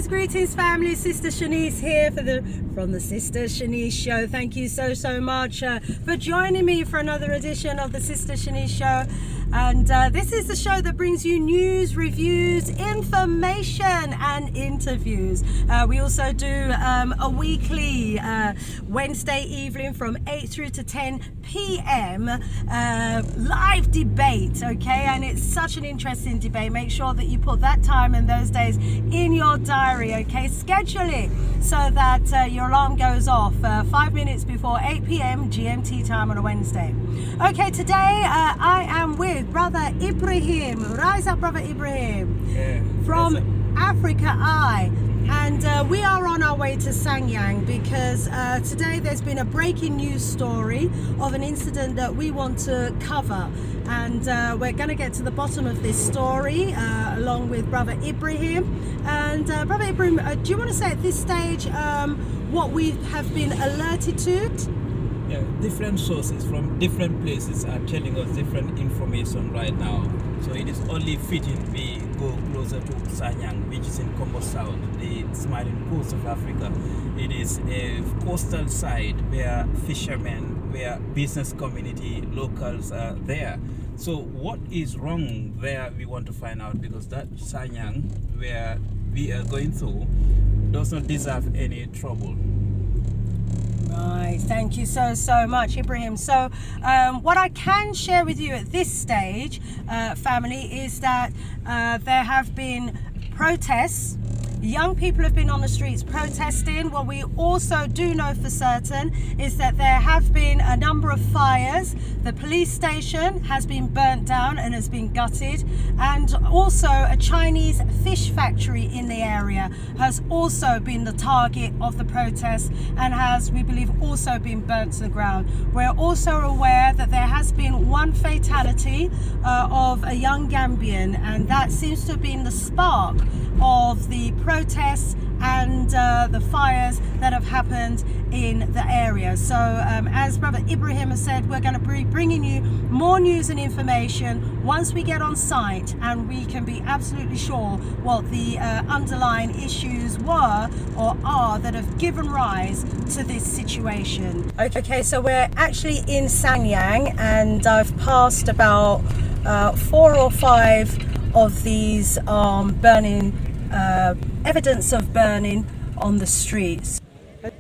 Greetings family, Sista Shanice here from the Sista Shanice Show. Thank you so much for joining me for another edition of the Sista Shanice Show. And this is the show that brings you news, reviews, information and interviews. We also do a weekly Wednesday evening from 8 through to 10 p.m. Live debate, okay? And it's such an interesting debate. Make sure that you put that time and those days in your diary, okay? Schedule it so that your alarm goes off 5 minutes before 8 p.m. GMT time on a Wednesday. Okay, today I am with Brother Ibrahim. Rise up, Brother Ibrahim, from Africa Eye. And we are on our way to Sanyang because today there's been a breaking news story of an incident that we want to cover. And we're going to get to the bottom of this story along with Brother Ibrahim. And Brother Ibrahim, do you want to say at this stage what we have been alerted to? Yeah, different sources from different places are telling us different information right now. So it is only fitting we go closer to Sanyang, which is in Congo South, the smiling coast of Africa. It is a coastal side where fishermen, where business community, locals are there. So what is wrong there we want to find out, because that Sanyang where we are going through does not deserve any trouble. Right, thank you so much, Ibrahim. So what I can share with you at this stage, family, is that there have been protests. Young people have been on the streets protesting. What we also do know for certain is that there have been a number of fires. The police station has been burnt down and has been gutted, and also a Chinese fish factory in the area has also been the target of the protests and has, we believe, also been burnt to the ground. We're also aware that there has been one fatality of a young Gambian, and that seems to have been the spark of the protests and the fires that have happened in the area. So as Brother Ibrahim has said, we're going to be bringing you more news and information once we get on site and we can be absolutely sure what the underlying issues were or are that have given rise to this situation. Okay, so we're actually in Sanyang, and I've passed about 4 or 5 of these burning evidence of burning on the streets.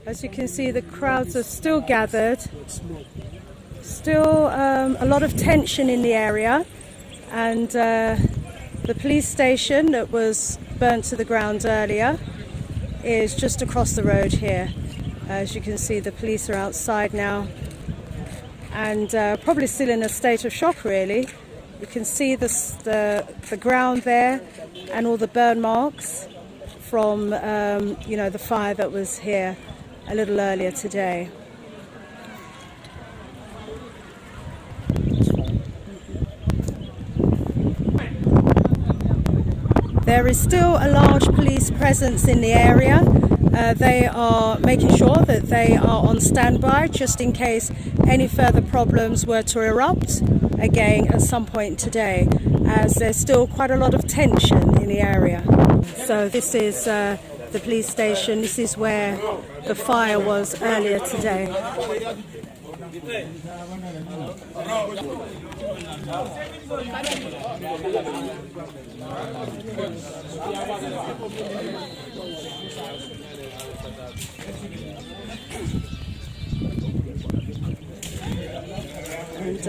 As you can see, the crowds are still gathered, still a lot of tension in the area, and the police station that was burnt to the ground earlier is just across the road here. As you can see, the police are outside now and probably still in a state of shock, really. You can see the ground there and all the burn marks from the fire that was here a little earlier today. There is still a large police presence in the area. They are making sure that they are on standby just in case any further problems were to erupt again at some point today, as there's still quite a lot of tension in the area. So this is the police station. This is where the fire was earlier today. And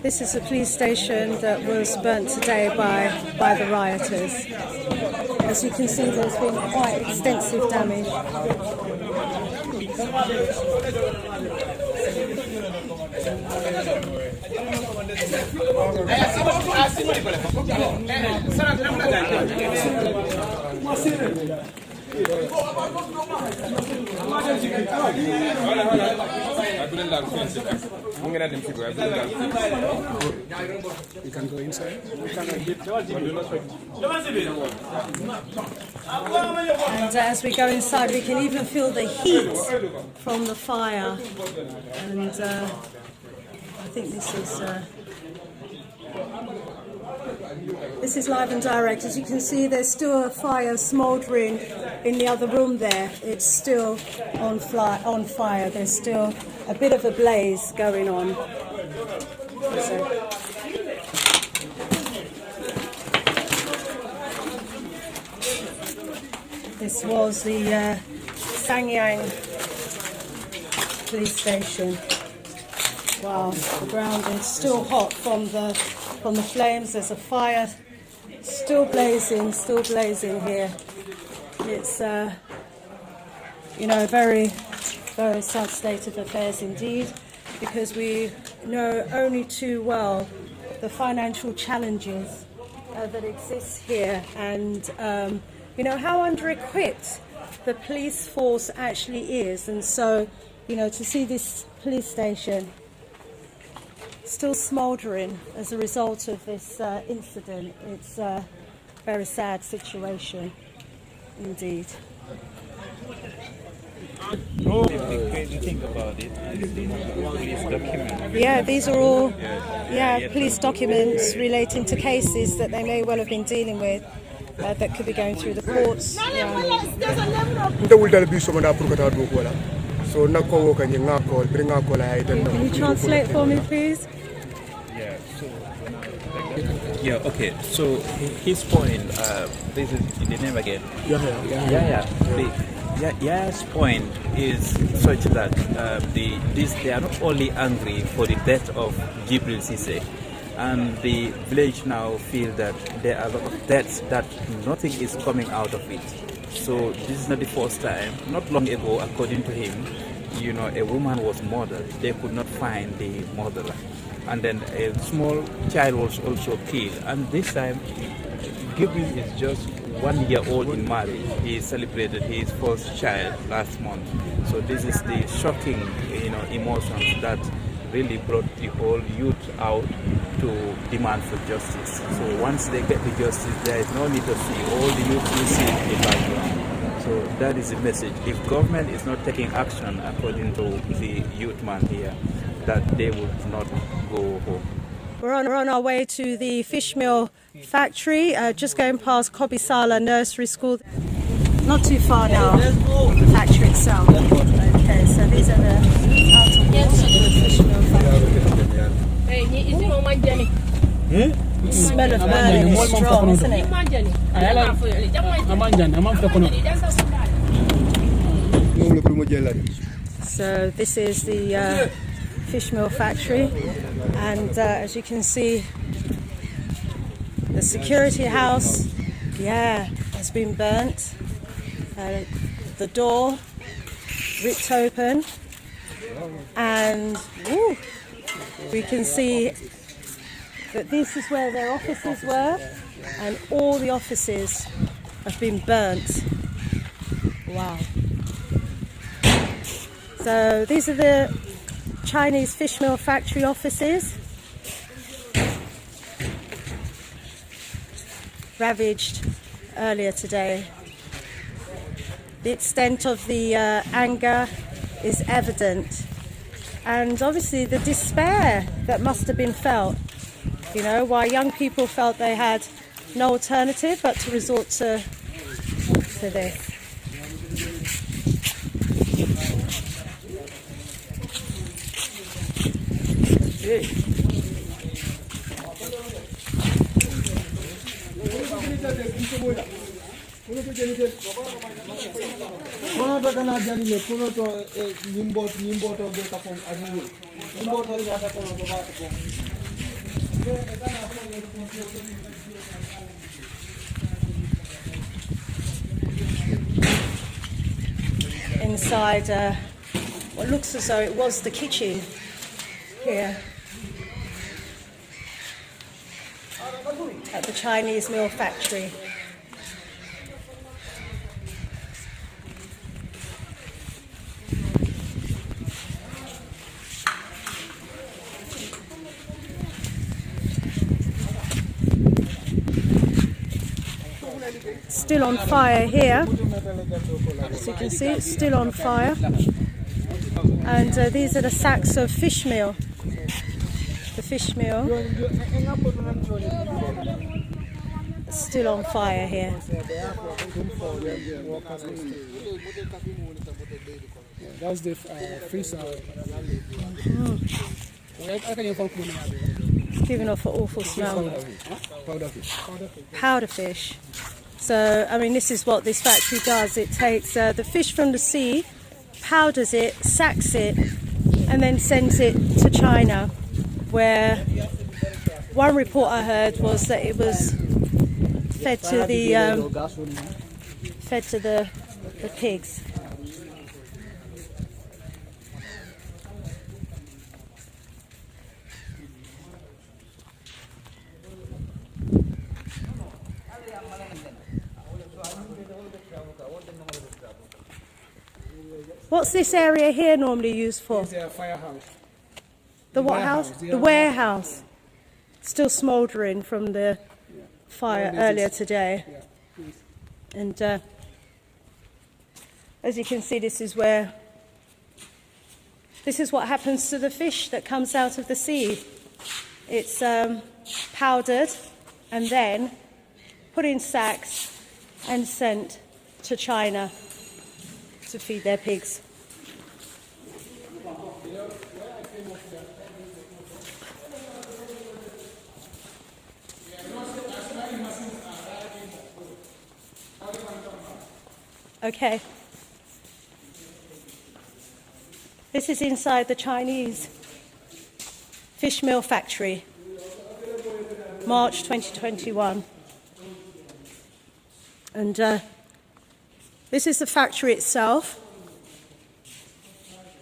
this is a police station that was burnt today by the rioters. As you can see, there's been quite extensive damage. You can go inside. And as we go inside, we can even feel the heat from the fire. And I think this is live and direct. As you can see, there's still a fire smouldering in the other room there. It's still on fire. There's still a bit of a blaze going on. So, this was the Sanyang police station. Wow, the ground is still hot from the flames. There's a fire still blazing here. It's a very, very sad state of affairs indeed, because we know only too well the financial challenges that exist here, and how under-equipped the police force actually is. And so, to see this police station still smouldering as a result of this incident, it's a very sad situation indeed. Crazy thing about it is the police documents. Yeah, these are all police documents relating to cases that they may well have been dealing with that could be going through the courts. Can you translate for me, please? Okay. So his point, this is the name again. Yaya's point is such that they are not only angry for the death of Gibril Ceesay, and the village now feel that there are a lot of deaths that nothing is coming out of it. So this is not the first time. Not long ago, according to him, a woman was murdered. They could not find the murderer. And then a small child was also killed. And this time, Gibril is just 1 year old in marriage. He celebrated his first child last month. So this is the shocking, emotions that really brought the whole youth out to demand for justice. So once they get the justice, there is no need to see all the youth you see in the background. So that is the message. If government is not taking action according to the youth man here, that they would not go home. We're on our way to the Fishmeal Factory, just going past Kobisala Nursery School. Not too far now from the factory itself. Okay, so these are the Fishmeal Factory. The smell of burning is strong, isn't it? So this is the Fishmeal Factory, and as you can see, the security house, has been burnt. The door ripped open, and we can see that this is where their offices were, and all the offices have been burnt. Wow. So these are the Chinese Fishmeal Factory offices, ravaged earlier today. The extent of the anger is evident, and obviously the despair that must have been felt, why young people felt they had no alternative but to resort to this. Inside what looks as though it was the kitchen here at the Chinese Meal Factory. Still on fire here, as you can see, it's still on fire. And these are the sacks of fish meal. The fish meal is still on fire here. That's the freezer. It's giving off an awful smell. Powder fish. So, I mean, this is what this factory does. It takes the fish from the sea, powders it, sacks it, and then sends it to China, where one report I heard was that it was fed to the pigs. What's this area here normally used for? It's a firehouse. The what house? The warehouse. Still smouldering from the fire earlier today. And as you can see, this is what happens to the fish that comes out of the sea. It's powdered and then put in sacks and sent to China to feed their pigs. Okay. This is inside the Chinese Fishmeal Factory, March 2021. And this is the factory itself.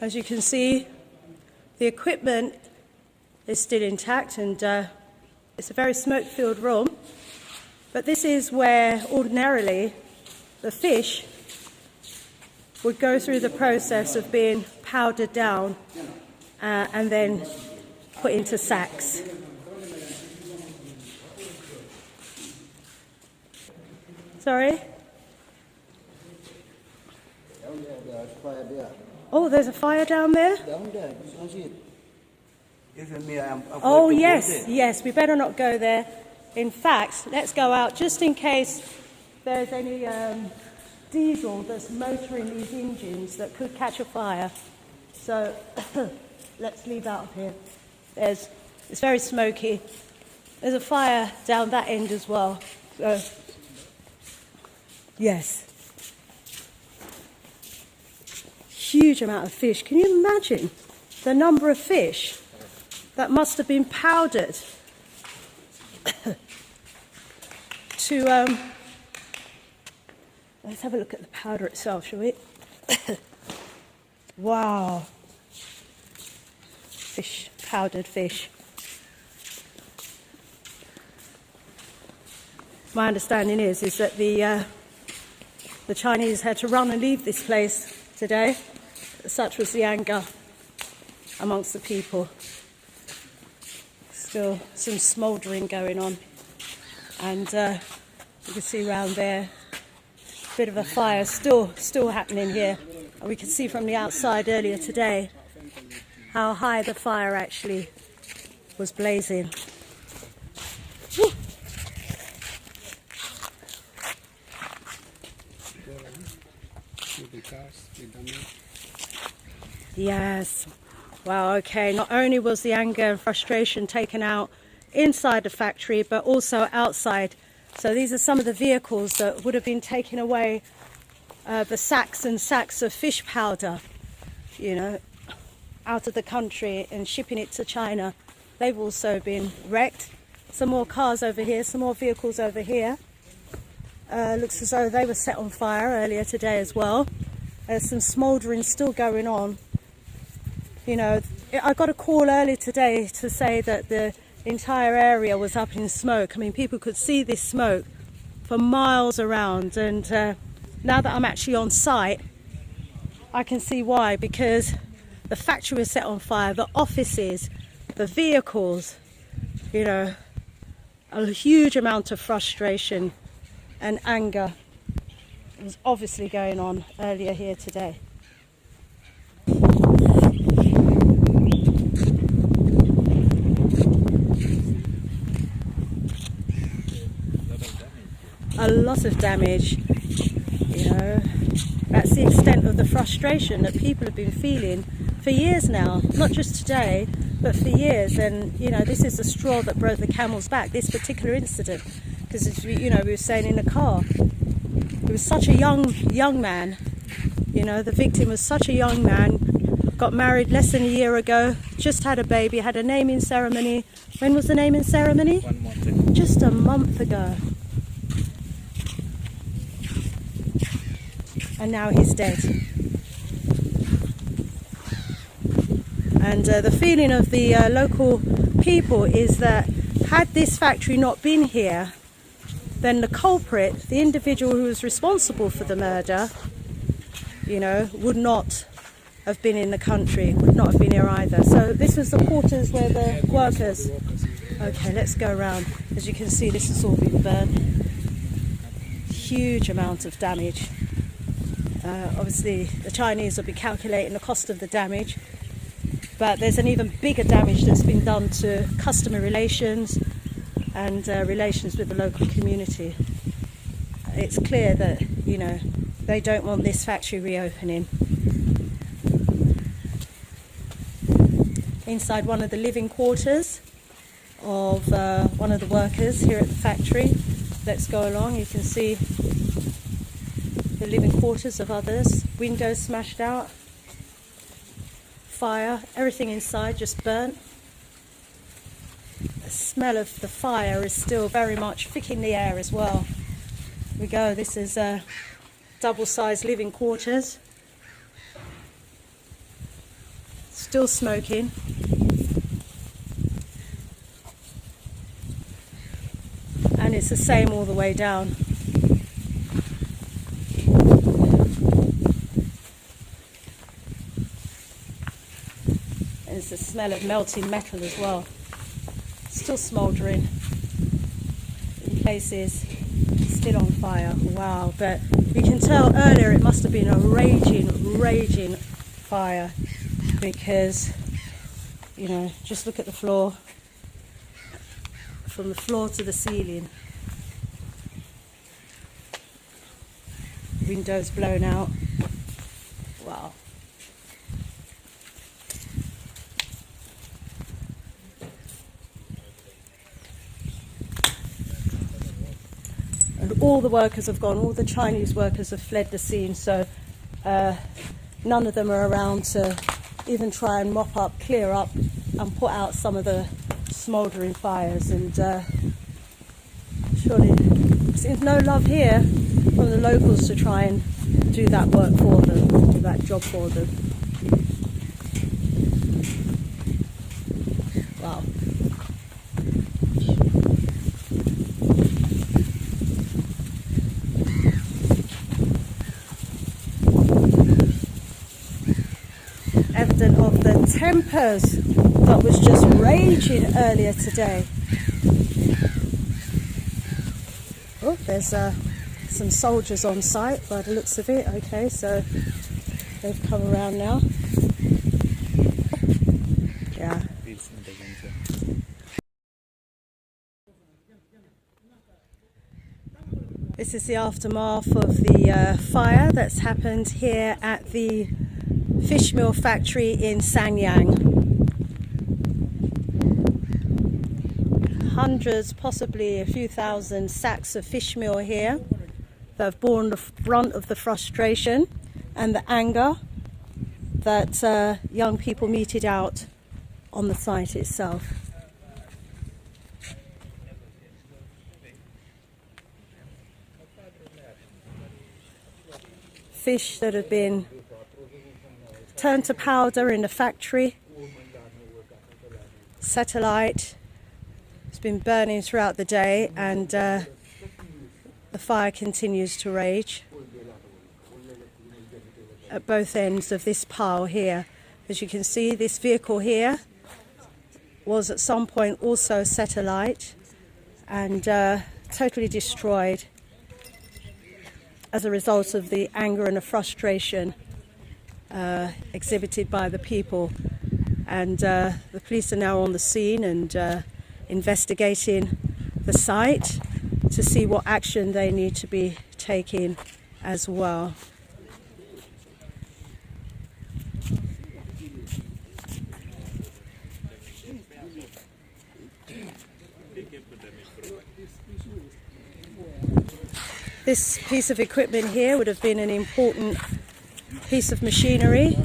As you can see, the equipment is still intact, and it's a very smoke-filled room. But this is where ordinarily the fish would go through the process of being powdered down and then put into sacks. Sorry? Oh, there's a fire down there? Oh, yes, yes, we better not go there. In fact, let's go out just in case there's any diesel that's motoring these engines that could catch a fire. So let's leave out of here. It's very smoky. There's a fire down that end as well. So, yes. Huge amount of fish. Can you imagine the number of fish that must have been powdered to let's have a look at the powder itself, shall we? Wow. Fish, powdered fish. My understanding is that the Chinese had to run and leave this place today. Such was the anger amongst the people. Still some smouldering going on, and you can see around there a bit of a fire still happening here. And we can see from the outside earlier today how high the fire actually was blazing. Woo. Yes. Wow, okay. Not only was the anger and frustration taken out inside the factory, but also outside So these are some of the vehicles that would have been taking away the sacks and sacks of fish powder, you know, out of the country and shipping it to China. They've also been wrecked. Some more cars over here, some more vehicles over here. Looks as though they were set on fire earlier today as well. There's some smouldering still going on. You know, I got a call earlier today to say that the entire area was up in smoke. I mean, people could see this smoke for miles around, and now that I'm actually on site, I can see why, because the factory was set on fire, the offices, the vehicles, you know, a huge amount of frustration and anger was obviously going on earlier here today. A lot of damage, you know. That's the extent of the frustration that people have been feeling for years now, not just today, but for years. And you know, this is the straw that broke the camel's back, this particular incident, because you know, we were saying in the car, he was such a young man, you know, the victim was such a young man, got married less than a year ago, just had a baby, had a naming ceremony. When was the naming ceremony? 1 month ago. Just a month ago. And now he's dead. And the feeling of the local people is that had this factory not been here, then the culprit, the individual who was responsible for the murder, you know, would not have been in the country, would not have been here either. So this was the quarters where the workers... Okay, let's go around. As you can see, this has all been burnt. Huge amount of damage. Obviously, the Chinese will be calculating the cost of the damage, but there's an even bigger damage that's been done to customer relations and relations with the local community. It's clear that, you know, they don't want this factory reopening. Inside one of the living quarters of one of the workers here at the factory. Let's go along. You can see the living quarters of others. Windows smashed out. Fire. Everything inside just burnt. The smell of the fire is still very much thick in the air as well. Here we go. This is double-sized living quarters. Still smoking. And it's the same all the way down. And it's the smell of melting metal as well. Still smouldering. In places still on fire. Wow. But you can tell earlier it must have been a raging fire, because, you know, just look at the floor. From the floor to the ceiling. Windows blown out. Wow. And all the workers have gone, all the Chinese workers have fled the scene, so none of them are around to even try and mop up, clear up and put out some of the smouldering fires. And surely there's no love here from the locals to try and do that work for them, do that job for them. Wow. Evident of the tempers that was just raging earlier today. Oh, there's some soldiers on site by the looks of it. Okay, so they've come around now. Yeah. This is the aftermath of the fire that's happened here at the Fishmeal Factory in Sanyang. hundreds, possibly a few thousand sacks of fish meal here that have borne the brunt of the frustration and the anger that young people meted out on the site itself. Fish that have been turned to powder in the factory, satellite, it's been burning throughout the day, and the fire continues to rage at both ends of this pile here. As you can see, this vehicle here was at some point also satellite and totally destroyed as a result of the anger and the frustration exhibited by the people. And the police are now on the scene and investigating the site to see what action they need to be taking as well. This piece of equipment here would have been an important piece of machinery,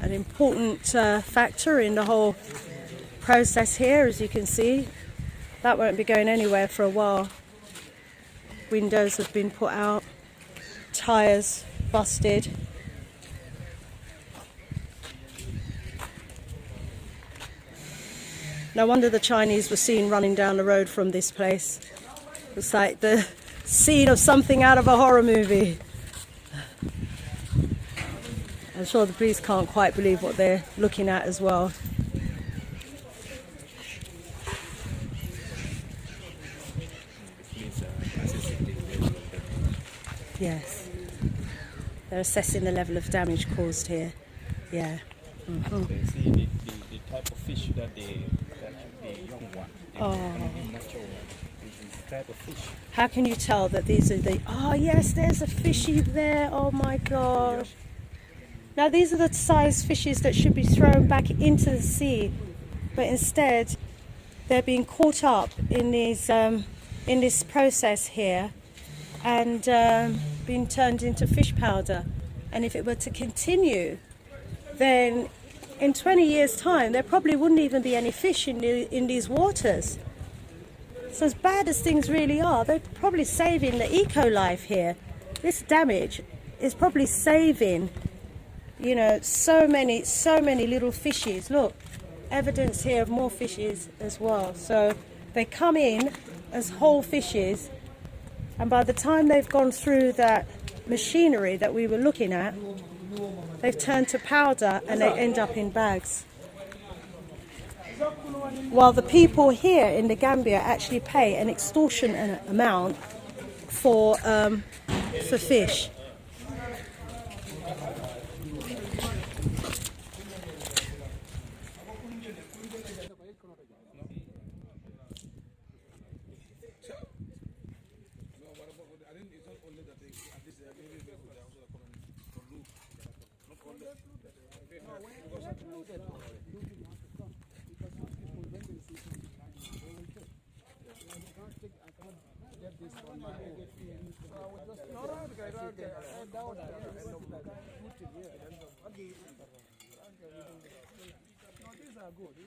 an important factor in the whole process here. As you can see, that won't be going anywhere for a while. Windows have been put out, tyres busted. No wonder the Chinese were seen running down the road from this place. It's like the scene of something out of a horror movie. I'm sure the police can't quite believe what they're looking at as well. Yes, they're assessing the level of damage caused here. Yeah. Mm-hmm. See the type of fish that the young one. Natural one. This type of fish. How can you tell that these are the... Oh yes, there's a fishy there. Oh my gosh. Now these are the size fishes that should be thrown back into the sea, but instead they're being caught up in these in this process here and being turned into fish powder. And if it were to continue, then in 20 years' time there probably wouldn't even be any fish in these waters. So as bad as things really are, they're probably saving the eco-life here. This damage is probably saving, you know, so many little fishes. Look, evidence here of more fishes as well. So they come in as whole fishes, and by the time they've gone through that machinery that we were looking at, they've turned to powder and they end up in bags. While the people here in the Gambia actually pay an extortionate amount for fish.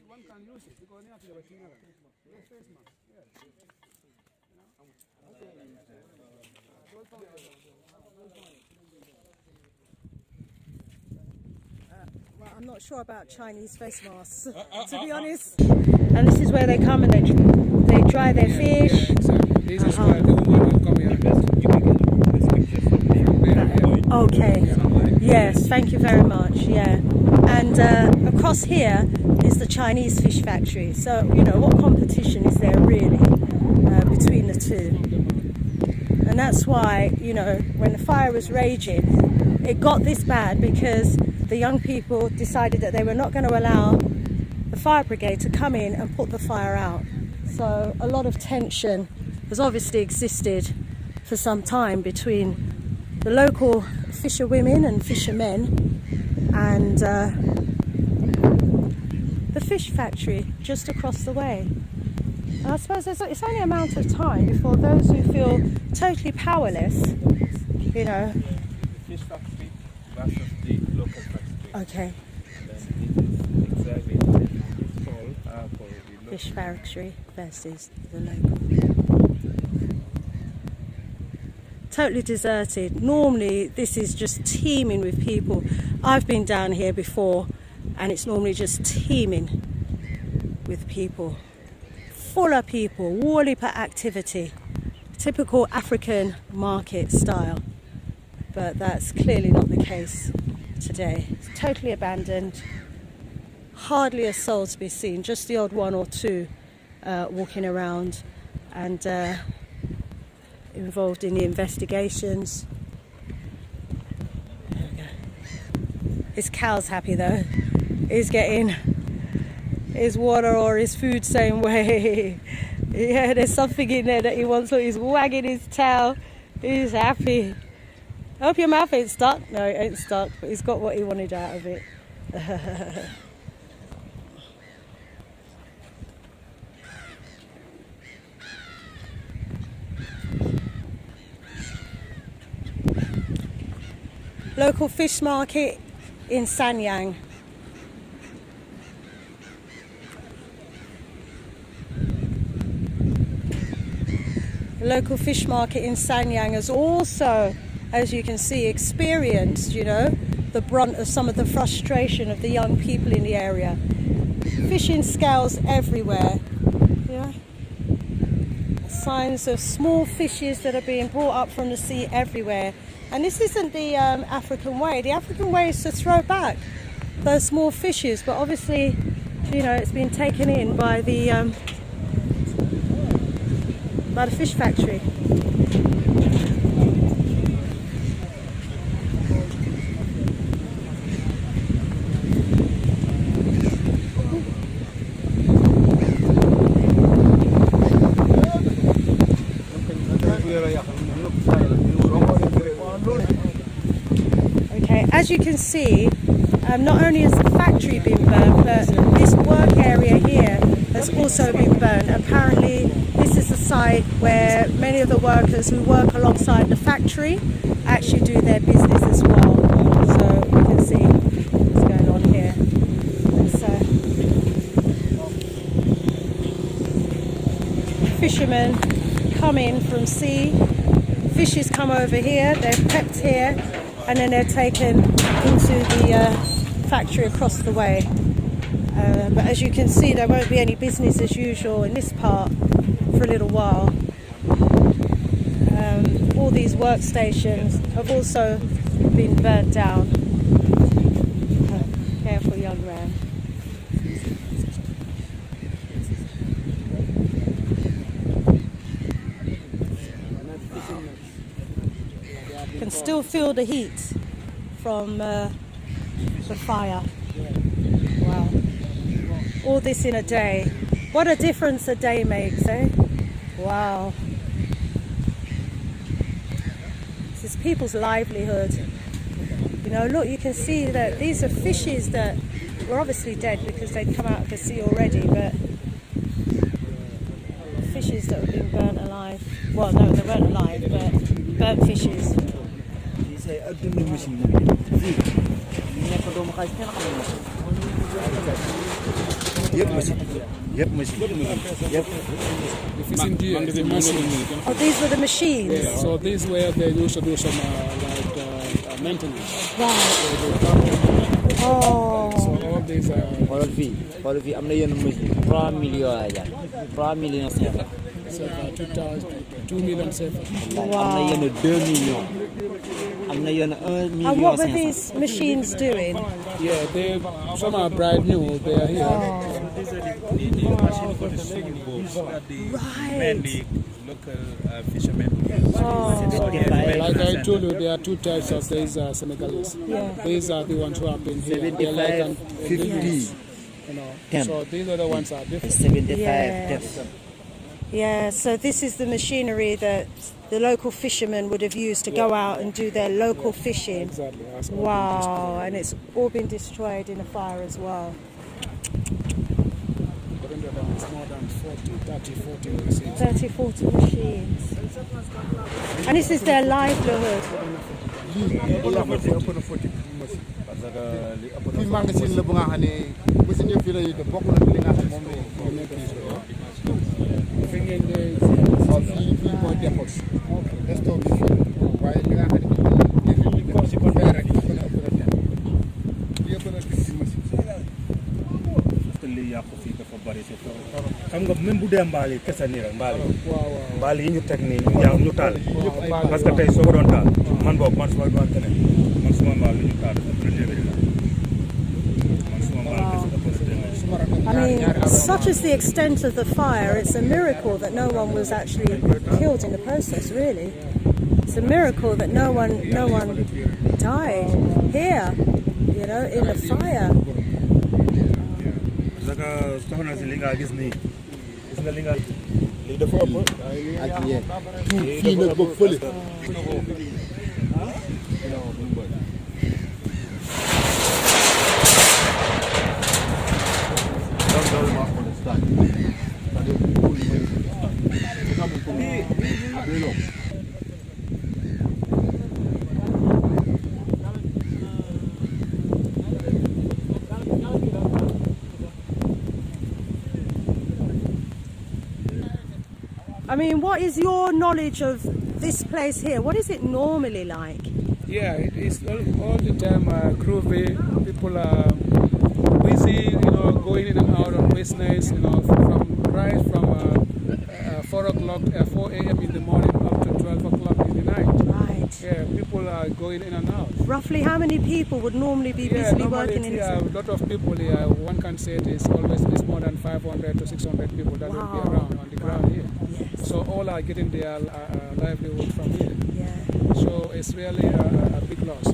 One can use it because they have to have a cleaner. Yes, face mask. Well, I'm not sure about Chinese face masks, to be honest. And this is where they come and they dry their fish. Yeah, exactly. This is where the woman will come here. Okay. Yes, thank you very much. Yeah. And across here is the Chinese Fish Factory. So, you know, what competition is there really between the two? And that's why, you know, when the fire was raging, it got this bad because the young people decided that they were not going to allow the fire brigade to come in and put the fire out. So a lot of tension has obviously existed for some time between the local fisherwomen and fishermen and the fish factory just across the way. And I suppose it's only a matter of time before those who feel totally powerless, you know. The fish factory versus the local factory. Okay. And then this is exactly this all for the local. Fish factory versus the local. Totally deserted. Normally this is just teeming with people. I've been down here before and it's normally just teeming with people. Full of people, wall-heap activity. Typical African market style. But that's clearly not the case today. It's totally abandoned. Hardly a soul to be seen, just the odd one or two walking around and involved in the investigations. There we go. His cow's happy though. He's getting his water or his food same way. Yeah, there's something in there that he wants, so he's wagging his tail. He's happy. I hope your mouth ain't stuck. No, it ain't stuck, but he's got what he wanted out of it. Local fish market in Sanyang. The local fish market in Sanyang has also, as you can see, experienced, you know, the brunt of some of the frustration of the young people in the area. Fishing scales everywhere, you know. Signs of small fishes that are being brought up from the sea everywhere. And this isn't the African way. The African way is to throw back those small fishes, but obviously, you know, it's been taken in by the fish factory. Okay, as you can see, not only has the factory been burnt, but this work area here has also been burnt. Apparently, this is the site where many of the workers who work alongside the factory actually do their business as well. So we can see what's going on here. Fishermen come in from sea. Fishes come over here, they're prepped here, and then they're taken into the factory across the way. But as you can see, there won't be any business as usual in this part for a little while. All these workstations have also been burnt down. Careful, young man. Can still feel the heat from the fire. Wow. All this in a day. What a difference a day makes, eh? Wow. This is people's livelihood. You know, look, you can see that these are fishes that were obviously dead because they'd come out of the sea already, but fishes that have been burnt alive. Well, no, they weren't alive, but burnt fishes. Oh, these were the machines? Yeah, so these were they used to do some maintenance. Right. So all these are... All of I'm not even 3 million. 3 million sefa. 2 million sefa. I'm not even 2 million. I'm not even 1 million. And what were these machines doing? Yeah, some are brand new. They are here. These are the machine for the swimming boats that the mainly local fishermen use. Like I told you, there are two types of these Senegalese. Yeah. These are the ones who have been here. They're 75, like 50. you know. So these are the ones that are different. 75. Yeah. Yeah, so this is the machinery that the local fishermen would have used to go out and do their local fishing. Exactly. That's all Wow, and it's all been destroyed in a fire as well. been destroyed. It's more than 30, 40 machines. 30, 40 machines. And this is their livelihood. Fii magasin la bu nga xam ne machine yi fii la yëg bokk na li nga xam moom la nekk fii fi ngeen de fii mooy dépôt stock bi fii waaye li nga xam ne ko si ko rek ko na ëpp rek yëpp na ci machine te li yàqu fii dafa bari ci xam nga même bu dee mbaal yi kese nii rek mbaal yi ñu teg nii ñu taal parce que tey soo ko doon taal man boobu man suma doon tene man suma mbaal li ñu taal I mean, such is the extent of the fire, it's a miracle that no one was actually killed in the process, really. It's a miracle that no one died here, you know, in the fire. I mean, what is your knowledge of this place here? What is it normally like? Yeah, it is all the time groovy. People are busy, you know, going in and out of business, you know, from 4 o'clock, 4 a.m. in the morning up to 12 o'clock in the night. Right. Yeah, people are going in and out. Roughly how many people would normally be busily working in this? Yeah, a lot of people here. One can say it is always more than 500 to 600 people that will be around on the ground here. Yes. So all are getting their livelihood from here. Yeah. So it's really a big loss.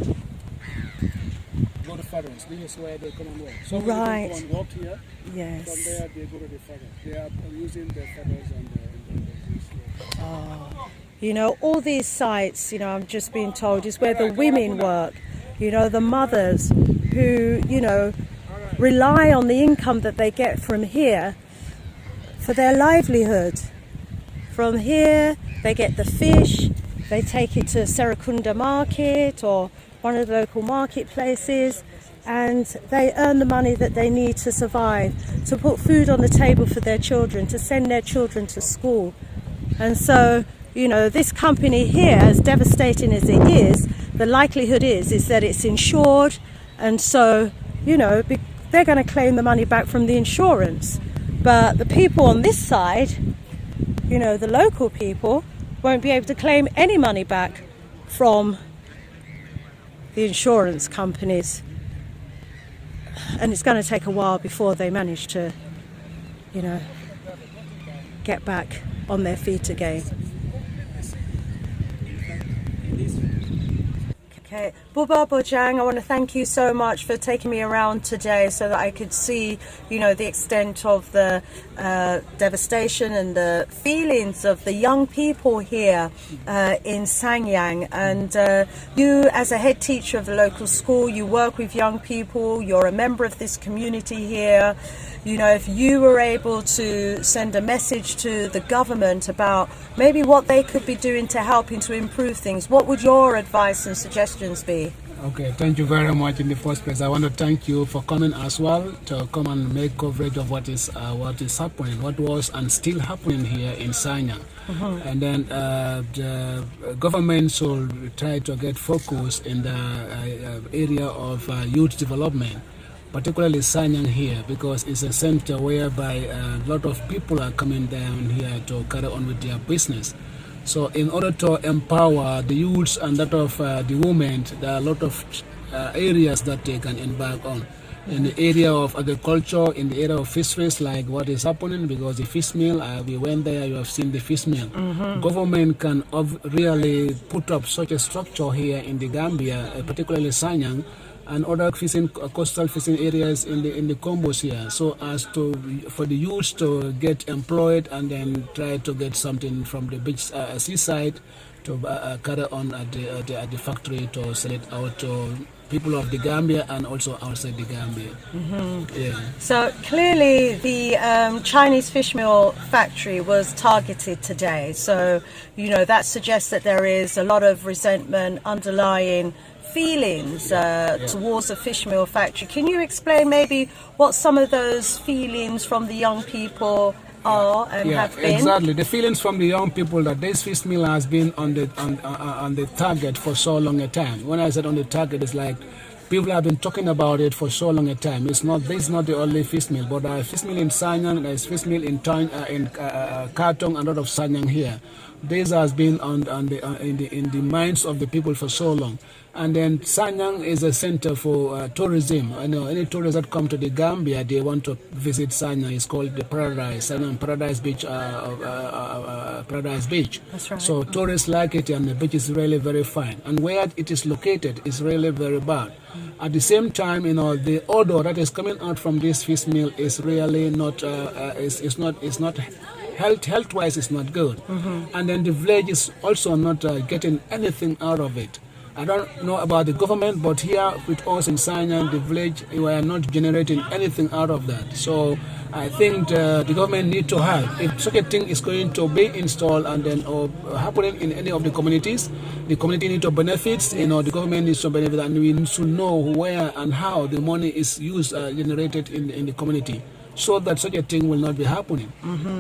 Go to Furrows. This is where they come and work. So Right. people come and work here. Yes. From there they go to the Furrows. They are using the Furrows and the You know, all these sites, you know, I'm just being told, is where the women work. You know, the mothers who, you know, rely on the income that they get from here for their livelihood. From here, they get the fish, they take it to Serakunda Market or one of the local marketplaces, and they earn the money that they need to survive, to put food on the table for their children, to send their children to school. And so, you know, this company here, as devastating as it is, the likelihood is that it's insured, and so, you know, they're going to claim the money back from the insurance. But the people on this side, you know, the local people, won't be able to claim any money back from the insurance companies. And it's going to take a while before they manage to, you know, get back on their feet again. Okay, Buba Bojang, I want to thank you so much for taking me around today so that I could see, you know, the extent of the devastation and the feelings of the young people here in Sanyang. And you, as a head teacher of the local school, you work with young people, you're a member of this community here. You know, if you were able to send a message to the government about maybe what they could be doing to helping to improve things, what would your advice and suggestions be? Okay, thank you very much. In the first place, I want to thank you for coming as well to come and make coverage of what is happening, what was and still happening here in Sanyang. And then the government should try to get focus in the area of youth development, particularly Sanyang here, because it's a center whereby a lot of people are coming down here to carry on with their business. So in order to empower the youths and that of the women, there are a lot of areas that they can embark on. In the area of agriculture, in the area of fisheries, like what is happening, because the fish meal, we went there, you have seen the fish meal. Government can really put up such a structure here in the Gambia, particularly Sanyang, and other fishing, coastal fishing areas in the combos here, so as to for the youth to get employed and then try to get something from the beach seaside to carry on at the factory to sell it out to people of the Gambia and also outside the Gambia. Yeah. So clearly the Chinese Fishmeal Factory was targeted today. So, that suggests that there is a lot of resentment, underlying feelings towards the fishmeal factory. Can you explain maybe what some of those feelings from the young people are and have been? Exactly. The feelings from the young people that this fishmeal has been on the target for so long a time. When I said on the target, it's like people have been talking about it for so long a time. This is not the only fishmeal, but there is fishmeal in Sanyang, there is fishmeal in Kartong, and a lot of Sanyang here. This has been in the minds of the people for so long. And then Sanyang is a center for tourism. I know any tourists that come to the Gambia, they want to visit Sanyang. It's called the Paradise, Sanyang Paradise Beach. Paradise Beach. That's right. So tourists like it, and the beach is really very fine. And where it is located is really very bad. At the same time, the odor that is coming out from this fish meal is really not. It's not. Health-wise, it's not good. And then the village is also not getting anything out of it. I don't know about the government, but here with us in Sanyang, the village, we are not generating anything out of that. So I think the government need to have, if such a thing is going to be installed and then or happening in any of the communities, the community need to benefit, the government needs to benefit, and we need to know where and how the money is used, generated in the community, so that such a thing will not be happening.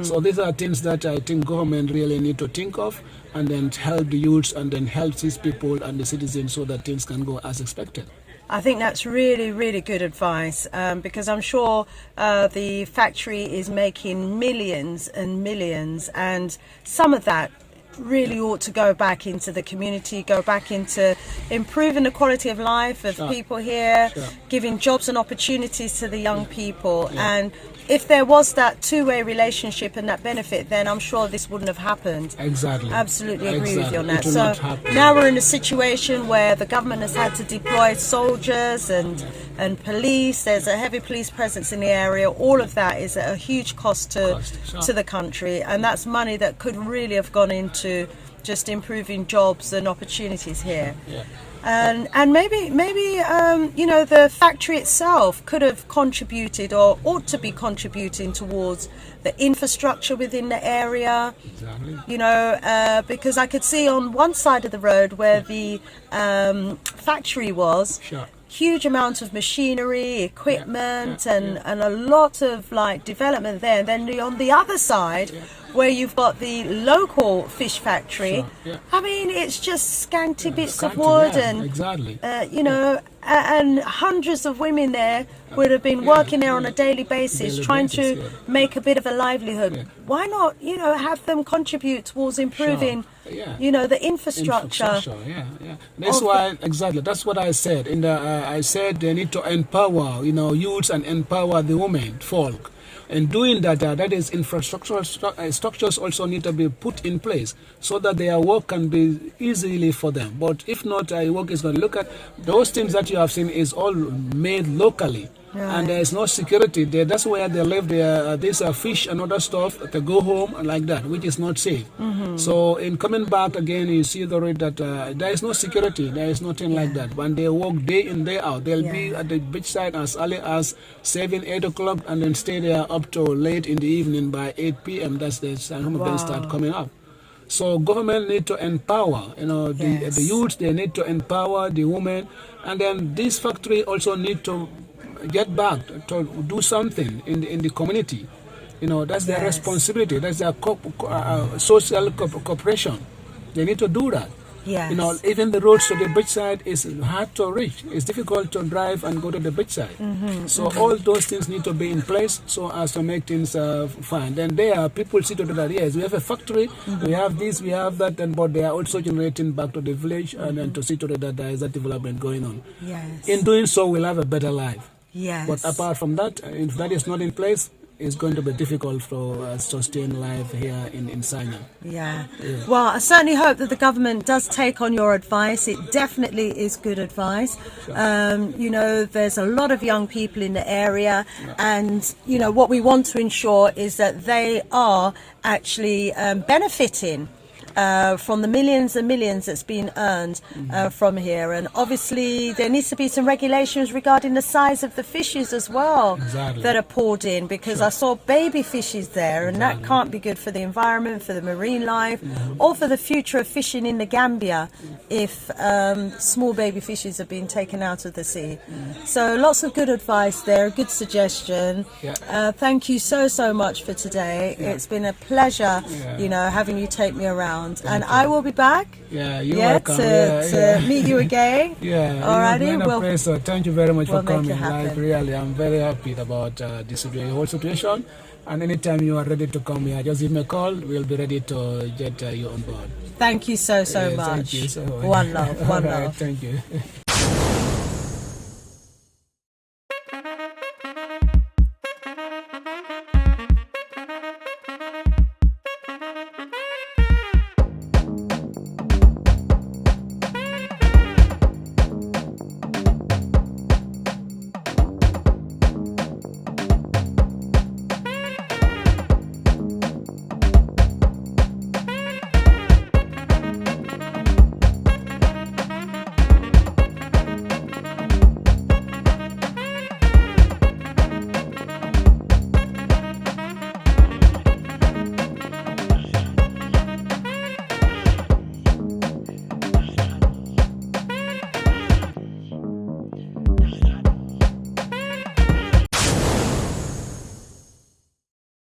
So these are things that I think government really need to think of, and then help the youths and then help these people and the citizens so that things can go as expected. I think that's really, really good advice, because I'm sure the factory is making millions and millions, and some of that really ought to go back into the community, go back into improving the quality of life of people here, giving jobs and opportunities to the young people. And if there was that two-way relationship and that benefit, then I'm sure this wouldn't have happened. Exactly. Absolutely agree with you on that. It will So not happen. now we're in a situation where the government has had to deploy soldiers and police. There's a heavy police presence in the area. All of that is at a huge cost to the country, and that's money that could really have gone into just improving jobs and opportunities here. And maybe the factory itself could have contributed, or ought to be contributing, towards the infrastructure within the area. Exactly. Because I could see on one side of the road where the factory was, huge amounts of machinery, equipment, and a lot of development there. And then on the other side, where you've got the local fish factory, I mean, it's just scanty bits of wood and and hundreds of women there would have been working there on a daily basis, trying to make a bit of a livelihood. Why not, have them contribute towards improving, the infrastructure? That's why, that's what I said. I said they need to empower, youths and empower the women, folk. And doing that, that is infrastructural structures also need to be put in place so that their work can be easily for them. But if not, work is going to look at those things that you have seen is all made locally. And there is no security there. That's where they live. There's fish and other stuff to go home and like that, which is not safe. So in coming back again, you see the rate that there is no security. There is nothing like that. When they work day in, day out, they'll be at the beachside as early as 7, 8 o'clock, and then stay there up to late in the evening. By 8 p.m. That's the time they start coming up. So government need to empower, the youth. They need to empower the women, and then this factory also need to get back to do something in the community. That's their responsibility. That's their social cooperation. They need to do that. Even the roads to the beachside is hard to reach. It's difficult to drive and go to the beachside. So all those things need to be in place so as to make things fine. Then there are people see to that. Yes, we have a factory, we have this, we have that, but they are also generating back to the village and then to see to that there is that development going on. In doing so, we'll have a better life. But apart from that, if that is not in place, it's going to be difficult for us to stay in life here in Sanyang. Well, I certainly hope that the government does take on your advice. It definitely is good advice. There's a lot of young people in the area, and what we want to ensure is that they are actually benefiting from the millions and millions that's been earned from here. And obviously there needs to be some regulations regarding the size of the fishes as well that are poured in, because I saw baby fishes there, and that can't be good for the environment, for the marine life, or for the future of fishing in the Gambia if small baby fishes are being taken out of the sea. So lots of good advice there, a good suggestion. Thank you so much for today. It's been a pleasure, you know, having you take me around. And I will be back. You're welcome. To meet you again. Alrighty. So thank you very much for coming. Like, really, I'm very happy about this whole situation. And anytime you are ready to come here, just give me a call. We'll be ready to get you on board. Thank you so much. Thank you so much. One love. One love. Thank you.